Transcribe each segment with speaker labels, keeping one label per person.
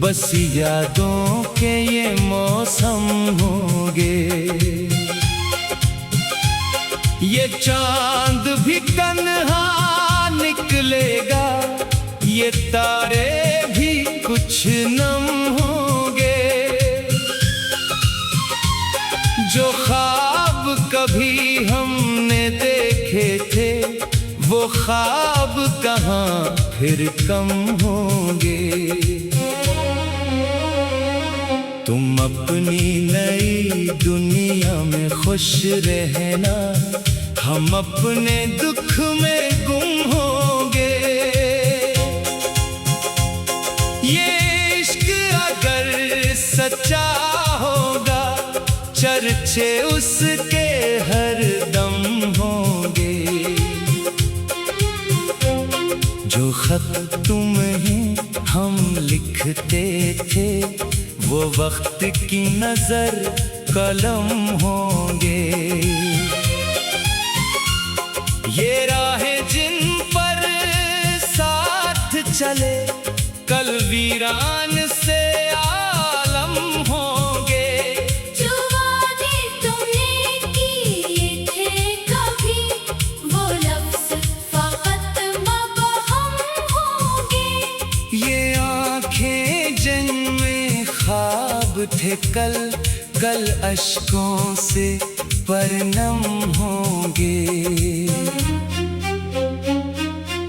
Speaker 1: बस यादों के ये मौसम होंगे। ये चांद भी तन्हा निकलेगा, ये तारे भी कुछ नम होंगे। जो ख्वाब कभी हमने देखे थे, वो ख्वाब कहाँ फिर कम होंगे। तुम अपनी नई दुनिया में खुश रहना, हम अपने दुख में गुम होंगे। ये इश्क अगर सच्चा होगा, चर्चे उसके हर दम होंगे। जो खत तुम्हें हम लिखते थे, वो वक्त की नजर कलम होंगे। ये राहें जिन पर साथ चले, कल वीरान से आलम होंगे।
Speaker 2: जो वादे तुमने किए थे कभी, वो लफ्ज़ फ़क़त मबहम होंगे।
Speaker 1: ये आँखें जिनमें ख्वाब थे कल, कल अश्कों से परनम होंगे।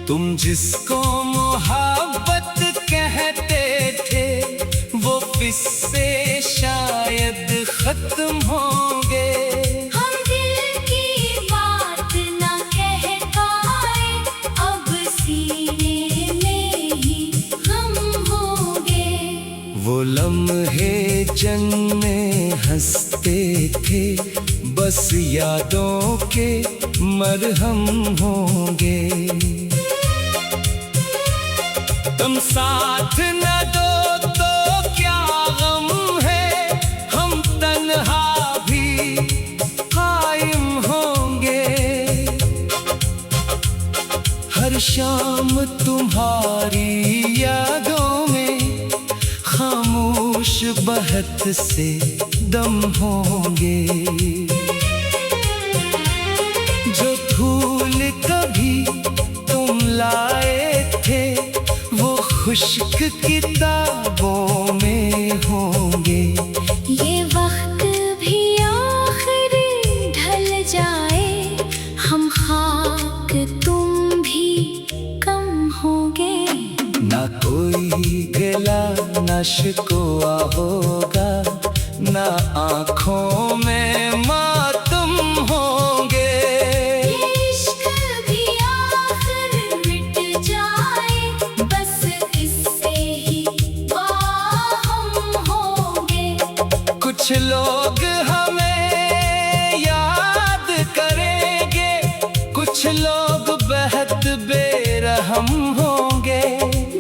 Speaker 1: तुम जिसको मोहब्बत कहते थे, वो किस्से शायद खत्म होंगे।
Speaker 2: हम दिल की बात न कह पाए, अब सीने में ही गम होंगे।
Speaker 1: वो लम्हे जिनमें हंसते थे, बस यादों के मरहम होंगे। तुम साथ न दो तो क्या गम है, हम तन्हा भी कायम होंगे। हर शाम तुम्हारी यादों में खामोश बहत से दम होंगे। जो फूल कभी तुम लाए थे, वो खुश्क किताबों में होंगे।
Speaker 2: ये वक्त भी आखिर ढल जाए, हम खाक तुम भी कम होंगे।
Speaker 1: ना कोई गिला ना शिकवा होगा, ना आँखों में मातम होंगे।
Speaker 2: इश्क भी आखिर मिट जाए, बस इससे ही बाहम होंगे।
Speaker 1: कुछ लोग हमें याद करेंगे, कुछ लोग बेहद बेरहम होंगे।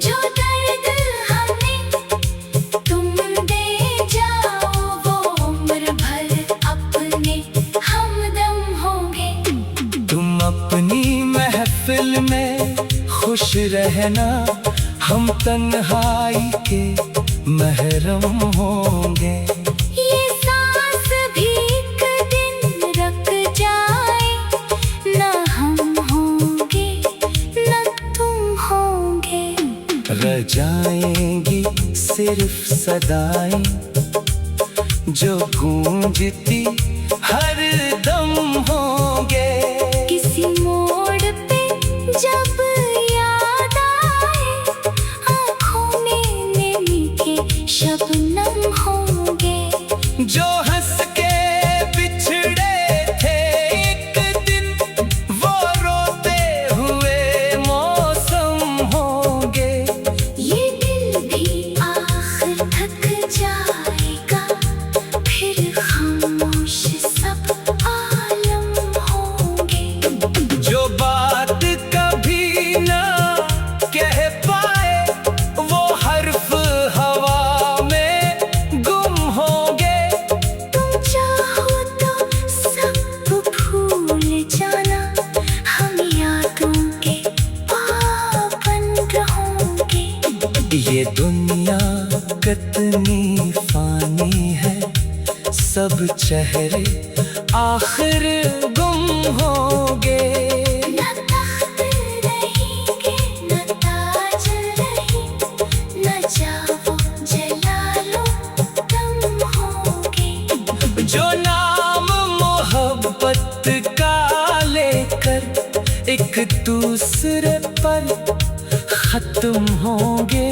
Speaker 2: जो दर्द हमें तुम दे जाओ, वो उम्र भर अपने हमदम होंगे।
Speaker 1: तुम अपनी महफिल में खुश रहना, हम तन्हाई के महरम होंगे।
Speaker 2: ये सांस भी एक दिन रुक जाए, न हम होंगे न तुम होंगे।
Speaker 1: रह जाएंगी सिर्फ सदाएं, जो गूंजती हर दम होंगे।
Speaker 2: किसी मोड़ पे जब याद आए, आँखों में नमी के शबनम होंगे।
Speaker 1: जो हंस के बिछड़े थे एक दिन, वो रोते हुए मौसम होंगे।
Speaker 2: ये दिल भी आखिर थक जाएगा, फिर खामोश सब आलम होंगे।
Speaker 1: जो बात कभी ना कह पाए, वो हर्फ हवा में ये दुनिया कितनी फानी है, सब चेहरे आखिर गुम होंगे।
Speaker 2: न तख्त रहेंगे न ताज रही, न जाओ जलालो तुम होंगे।
Speaker 1: जो नाम मोहब्बत का लेकर एक दूसरे पर खत्म होंगे,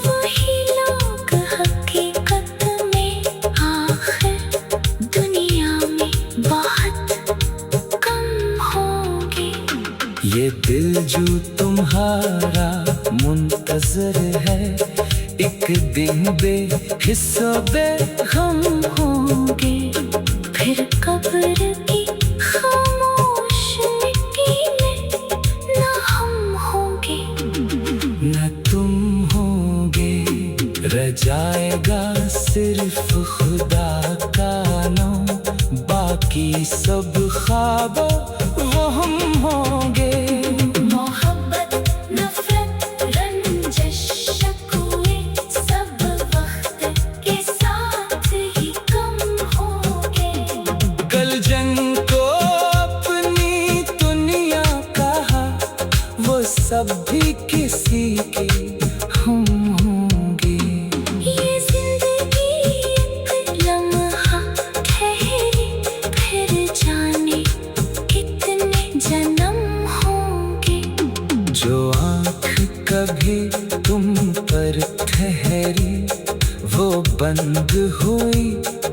Speaker 2: वही लोग हकीकत में आखिर दुनिया में बहुत कम होंगे।
Speaker 1: ये दिल जो तुम्हारा मुंतजर है, एक दिन बेहिस्सा बेगम
Speaker 2: होंगे फिर कब्र की खामोश मिट्टी में न हम होंगे
Speaker 1: न तुम होंगे। रह जाएगा सिर्फ खुदा का नाम, बाकी सब ख्वाब वो हम होंगे।
Speaker 2: मोहब्बत नफरत रंजिश शिकवे सब वक्त के साथ ही कम होंगे।
Speaker 1: कल जंग को अपनी दुनिया कहा, वो सब भी किसी के हम होंगे।
Speaker 2: ये जिंदगी एक लम्हा ठहरी, फिर जाने कितने जन्म होंगे।
Speaker 1: जो आँख कभी तुम पर ठहरी, वो बंद हुई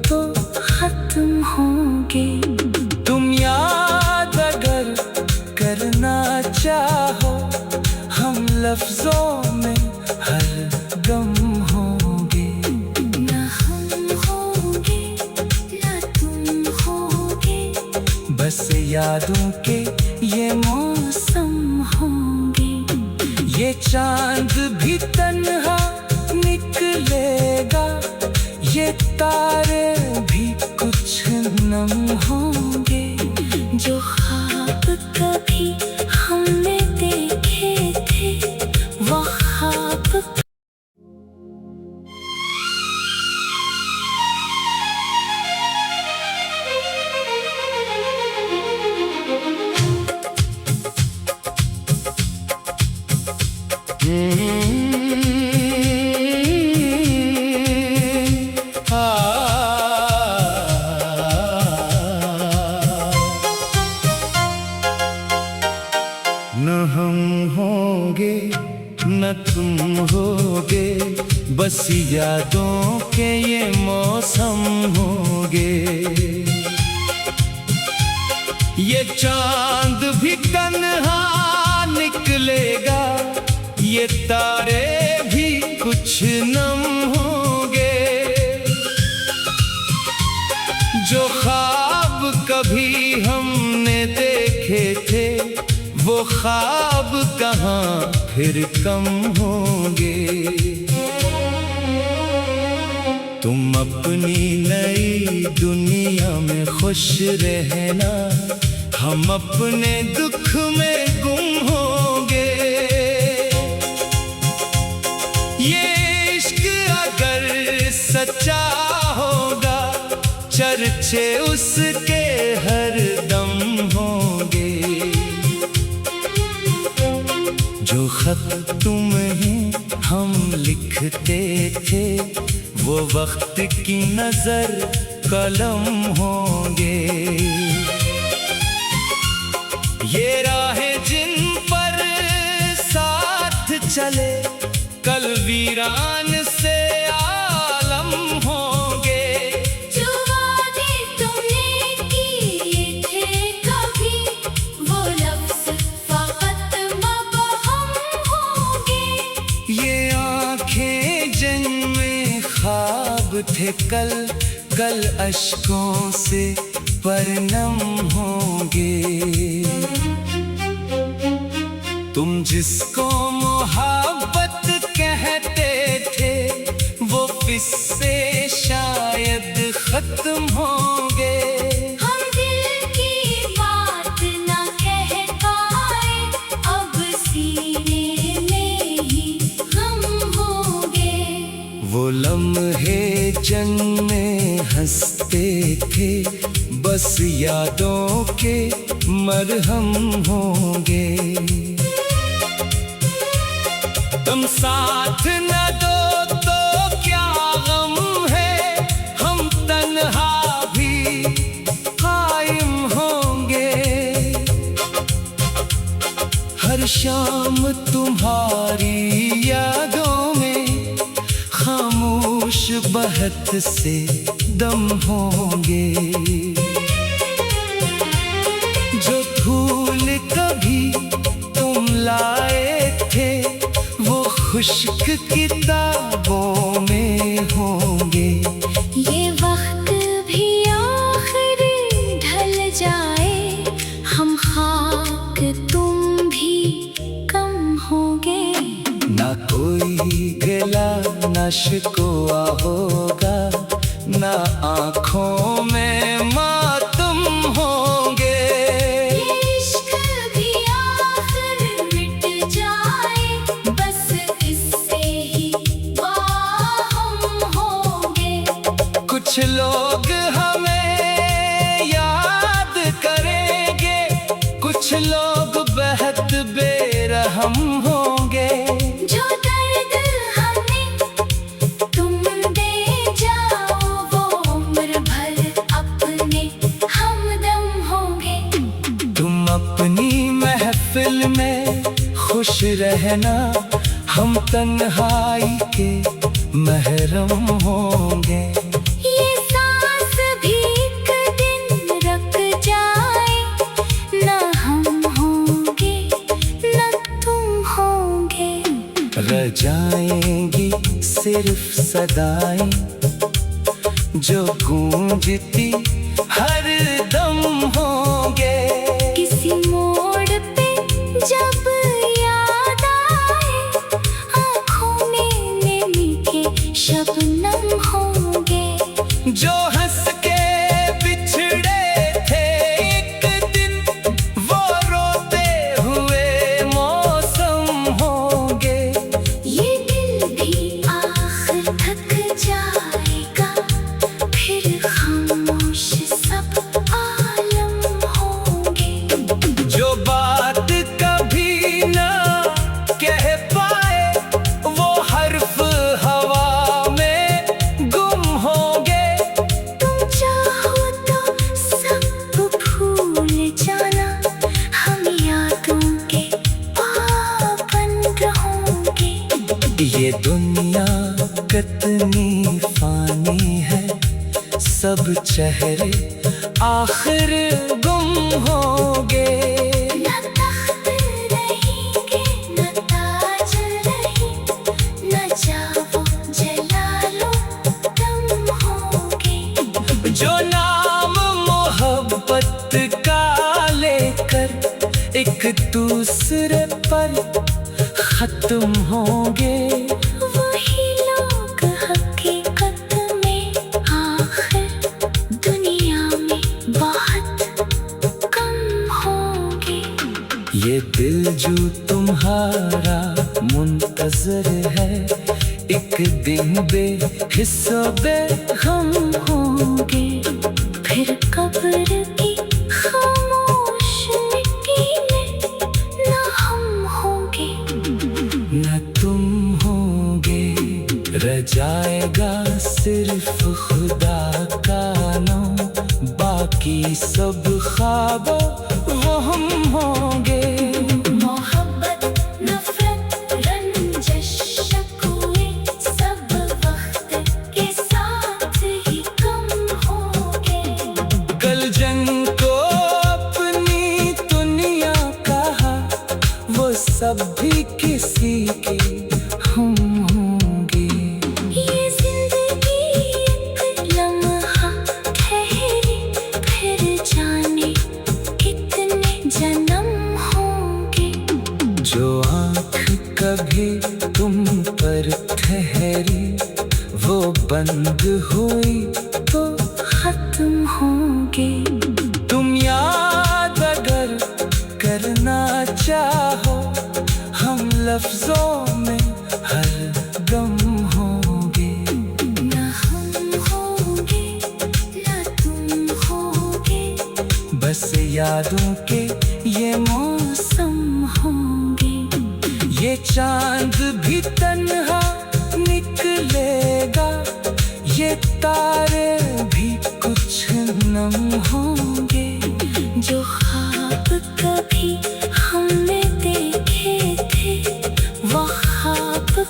Speaker 2: तो खत्म होंगे।
Speaker 1: तुम याद अगर करना चाहो, हम लफ्जों में हर गम होंगे।
Speaker 2: न हम होंगे न तुम होंगे,
Speaker 1: बस यादों के ये मौसम होंगे। ये चांद भी तन्हा निकलेगा, ये तारे भी कुछ नम होंगे।
Speaker 2: जो ख्वाब कभी हमने देखे थे वो ख्वाब
Speaker 1: न हम होंगे न तुम होगे, बस यादों के ये मौसम होंगे। ये चांद भी तन्हा निकलेगा, ये तारे भी कुछ नम होंगे। जो ख्वाब कभी हमने देखे थे, वो ख्वाब कहाँ फिर कम होंगे। तुम अपनी नई दुनिया में खुश रहना, हम अपने दुख में गुम होंगे। ये इश्क अगर सच्चा होगा, चर्चे उसके हर दम होंगे। जो खत तुम्हें हम लिखते थे, वो वक्त की नजर कलम होंगे। ये राहें जिन पर साथ चले, कल वीरान से आलम होंगे।
Speaker 2: जो वादे तुमने किए थे कभी, वो लफ्ज़ फ़क़त मबहम होंगे।
Speaker 1: ये आँखें जन्मे ख्वाब थे कल, कल अश्कों से परनम होंगे। तुम जिसको मोहब्बत कहते थे, वो किस्से शायद खत्म होंगे।
Speaker 2: हम दिल की बात न कह पाए, अब सीने में ही गम हो
Speaker 1: जन्मे हंसते थे, बस यादों के मरहम होंगे। तुम साथ न दो तो क्या गम है, हम तन्हा भी कायम होंगे। हर शाम तुम्हारी यादों में खामोश बहत से दम होंगे। जो फूल कभी तुम लाए थे वो खुश्क किताबों में होंगे।
Speaker 2: ये वक्त भी आखिर ढल जाए, हम खाक तुम भी कम होंगे।
Speaker 1: ना कोई गिला ना शिकवा होगा, ना आँखों में मातम होंगे।
Speaker 2: इश्क भी आखिर मिट जाए, बस इससे ही बाहम होंगे।
Speaker 1: कुछ लोग हमें याद करेंगे, कुछ लोग बेहद बेरहम होंगे।
Speaker 2: जो दर्द हमें तुम दे जाओ, वो उम्र भर अपने हमदम होंगे।
Speaker 1: तुम अपनी महफिल में खुश रहना, हम तन्हाई के महरम होंगे।
Speaker 2: ये सांस भी एक दिन रुक जाए, न हम होंगे न तुम होंगे।
Speaker 1: रह जाएंगी सिर्फ सदाएं जो गूंजती हर दम होंगे।
Speaker 2: किसी मोड़ पे जब याद आए, आँखों में मीठे शबनम होंगे।
Speaker 1: जो हंस के बिछड़े थे एक दिन, वो रोते हुए मौसम होंगे।
Speaker 2: ये दिल भी आखिर थक जाएगा, फिर खामोश सब आलम होंगे।
Speaker 1: जो बात कभी ना कह पाए, वो हर्फ हवा में गुम होंगे।
Speaker 2: तुम चाहो तो सब भूल जाना, हम यादों के पाबंद होंगे।
Speaker 1: ये दुनिया कितनी फानी है, सब चेहरे आखिर गुम होंगे।
Speaker 2: न तख्त रहेंगे न ताज रही, न जाओ जलालो दम होंगे।
Speaker 1: जो नाम मोहब्बत का लेकर एक दूसरे पर खत्म होंगे।
Speaker 2: वही लोग हकीकत में आखिर दुनिया में बहुत कम होंगे।
Speaker 1: ये दिल जो तुम्हारा मुंतजर है, एक दिन बेहिस्सा बेगम होंगे।
Speaker 2: फिर कब्र की खामोश मिट्टी में न हम होंगे
Speaker 1: न तुम होंगे। रह जाएगा सिर्फ खुदा का नाम, बाकी सब ख्वाब वो हम होंगे।
Speaker 2: मोहब्बत नफरत रंजिश शकवे सब वक्त के साथ ही कम होंगे।
Speaker 1: कल जंग को अपनी दुनिया कहा, वो सब भी किसी की हम होंगे।
Speaker 2: ये जिंदगी एक लम्हा ठहरी, फिर जाने कितने जन्म होंगे।
Speaker 1: जो आँख कभी तुम पर ठहरी, वो बंद हुई
Speaker 2: तो खत्म होंगे।
Speaker 1: तुम याद अगर करना चाहो, हम लफ्जों में हर गम होंगे।
Speaker 2: न हम
Speaker 1: यादों के ये मौसम होंगे। ये चांद भी तन्हा निकलेगा, ये तारे भी कुछ नम होंगे।
Speaker 2: जो ख्वाब कभी हमने देखे थे वो ख्वाब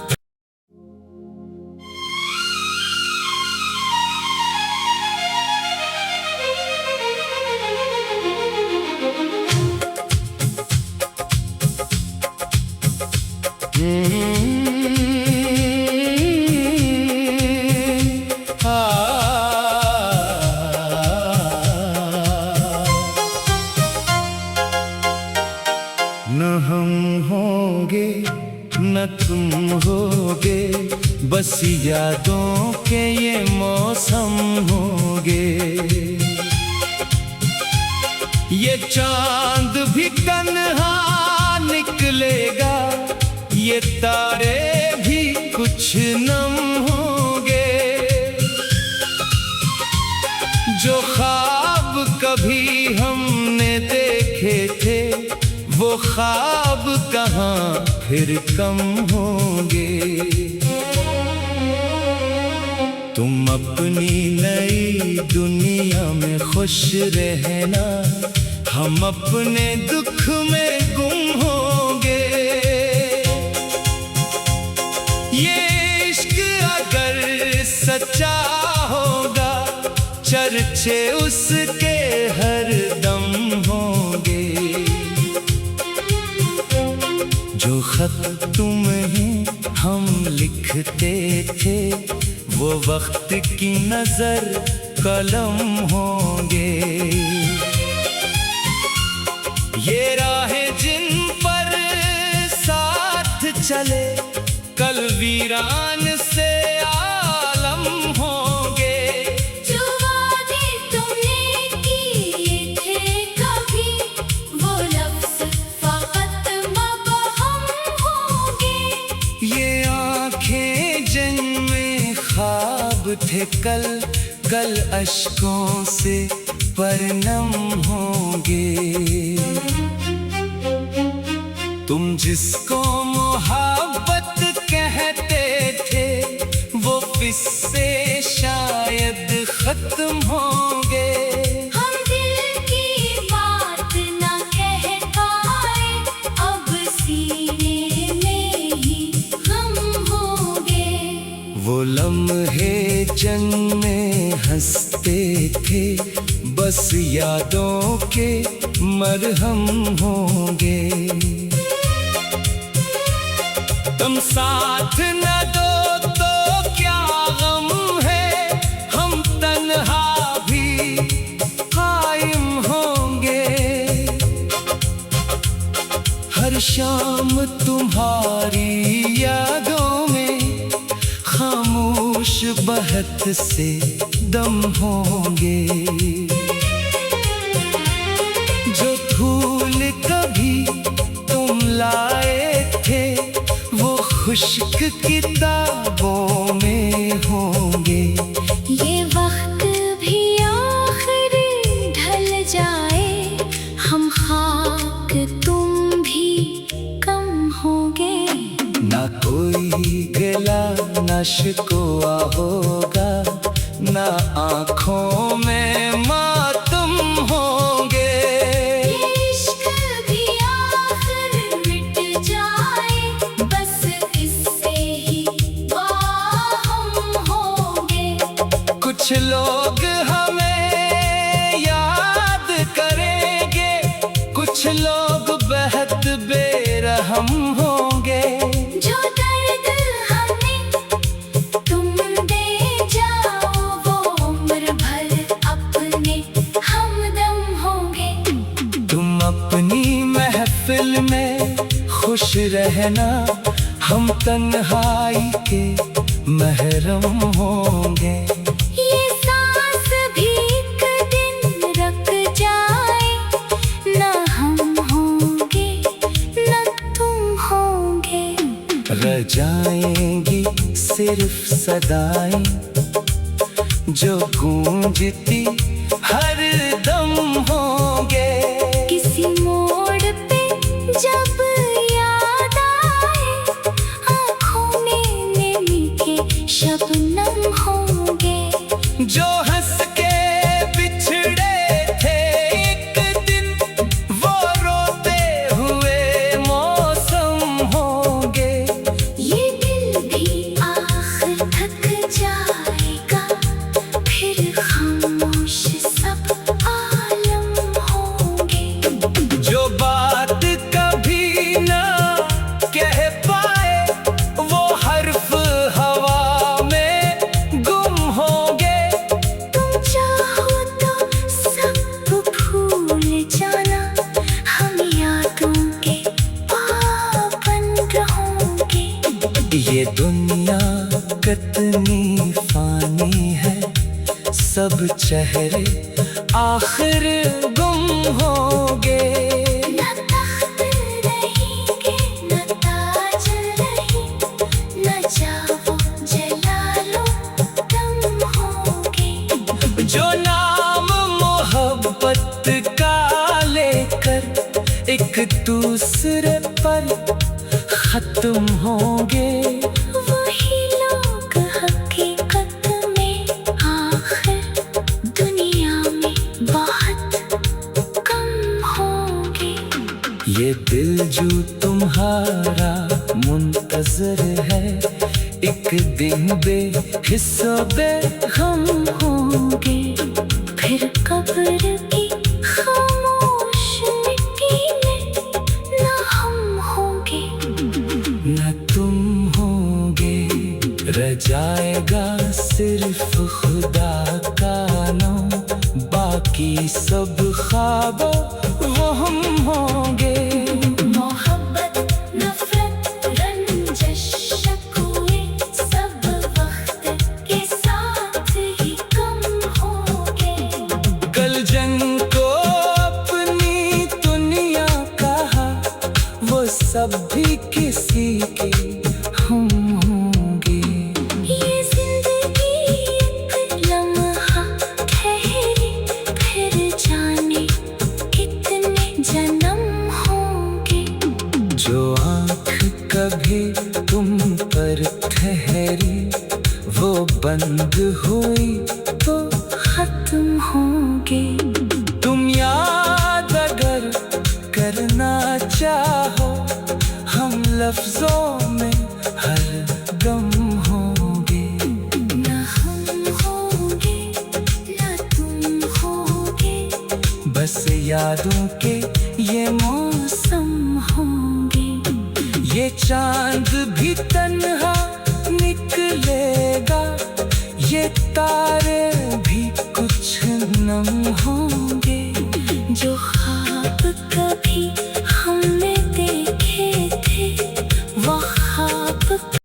Speaker 1: न हम होंगे न तुम होगे, बस यादों के ये मौसम होंगे। ये चांद भी तन्हा निकलेगा, ये तारे भी कुछ नम होंगे। जो ख्वाब कभी हमने देखे थे वो ख्वाब कहाँ फिर कम होंगे। तुम अपनी नई दुनिया में खुश रहना, हम अपने दुख में गुम होंगे। ये इश्क अगर सच्चा होगा, चर्चे उसके हर दम होंगे। जो खत तुम्हें हम लिखते थे वो वक्त की नजर कलम होंगे। ये राहें जिन पर साथ चले कल वीरान से आलम होंगे।
Speaker 2: जो वादे तुमने किए थे कभी वो लफ्ज़ फ़क़त मबहम होंगे।
Speaker 1: ये आँखें जिनमें ख्वाब थे कल कल अश्कों से परनम होंगे। तुम जिसको मोहब्बत कहते थे वो किस्से शायद खत्म होंगे।
Speaker 2: हम दिल की बात न कह पाए, अब सीने में ही गम होंगे।
Speaker 1: वो लम्हे जन्में हंसते थे बस यादों के मरहम होंगे। तुम साथ न दो तो क्या गम है, हम तन्हा भी कायम होंगे। हर शाम तुम्हारी यादों में खामोश बहत से दम होंगे। जो फूल कभी तुम लाए थे वो खुश्क किताबों में होंगे।
Speaker 2: ये वक्त भी आखिर ढल जाए, हम खाक तुम भी कम होंगे।
Speaker 1: ना कोई गिला ना शिकवा होगा, ना आँखों में मातम होंगे।
Speaker 2: इश्क भी आखिर मिट जाए, बस इससे ही वाहम होंगे।
Speaker 1: कुछ लोग हमें याद करेंगे, कुछ लोग बेहद बेरहम होंगे।
Speaker 2: जो दर्द हमें तुम दे जाओ वो उम्र भर अपने हमदम होंगे।
Speaker 1: तुम अपनी महफिल में खुश रहना, हम तन्हाई के महरम होंगे।
Speaker 2: ये सांस भी एक दिन रुक जाए, ना हम होंगे ना तुम होंगे।
Speaker 1: रह जाएंगी सिर्फ सदाएं जो गूंजती हर दम होंगे।
Speaker 2: शबनम होंगे।
Speaker 1: जो हंस के बिछड़े थे एक दिन, वो रोते हुए मौसम होंगे।
Speaker 2: ये दिल भी आखिर थक जाएगा, फिर खामोश सब आलम होंगे।
Speaker 1: जो बात कभी ना कह पाए, वो हर्फ हवा में गुम होंगे।
Speaker 2: तुम चाहो तो सब भूल जाना, हम यादों के पाबंद होंगे।
Speaker 1: ये दुनिया कितनी फानी है, सब चेहरे आखिर गुम होंगे।
Speaker 2: न तख्त रहेंगे, न ताज रही, न जाओ जलालो दम होंगे।
Speaker 1: जो नाम मोहब्बत का लेकर एक दूसरे पर खत्म होंगे।
Speaker 2: वही लोग हकीकत में आखिर दुनिया में बहुत कम होंगे।
Speaker 1: ये दिल जो तुम्हारा मुंतजर है, एक दिन बेहिस्सा बेगम
Speaker 2: होंगे फिर कब्र की खामोश मिट्टी में न हम होंगे।
Speaker 1: न तुम होगे, रह जाएगा सिर्फ खुदा का नाम, बाकी सब ख्वाब वो हम होंगे।
Speaker 2: मोहब्बत नफरत रंजिश शिकवे सब वक्त के साथ ही कम होंगे।
Speaker 1: कल जंग को अपनी दुनिया कहा, वो सब भी किसी के हम होंगे।
Speaker 2: ये जिंदगी एक लम्हा ठहरी, फिर जाने कितने जन्म होंगे।
Speaker 1: जो आँख कभी तुम पर ठहरी, वो बंद हुई
Speaker 2: तो खत्म होंगे।
Speaker 1: तुम याद अगर करना चाहो, हम लफ्जों में हर गम होंगे।
Speaker 2: न हम होंगे, न तुम होंगे,
Speaker 1: बस यादों के ये
Speaker 2: मौसम होंगे।
Speaker 1: ये चांद भी तन्हा निकलेगा, ये तारे भी कुछ नम होंगे।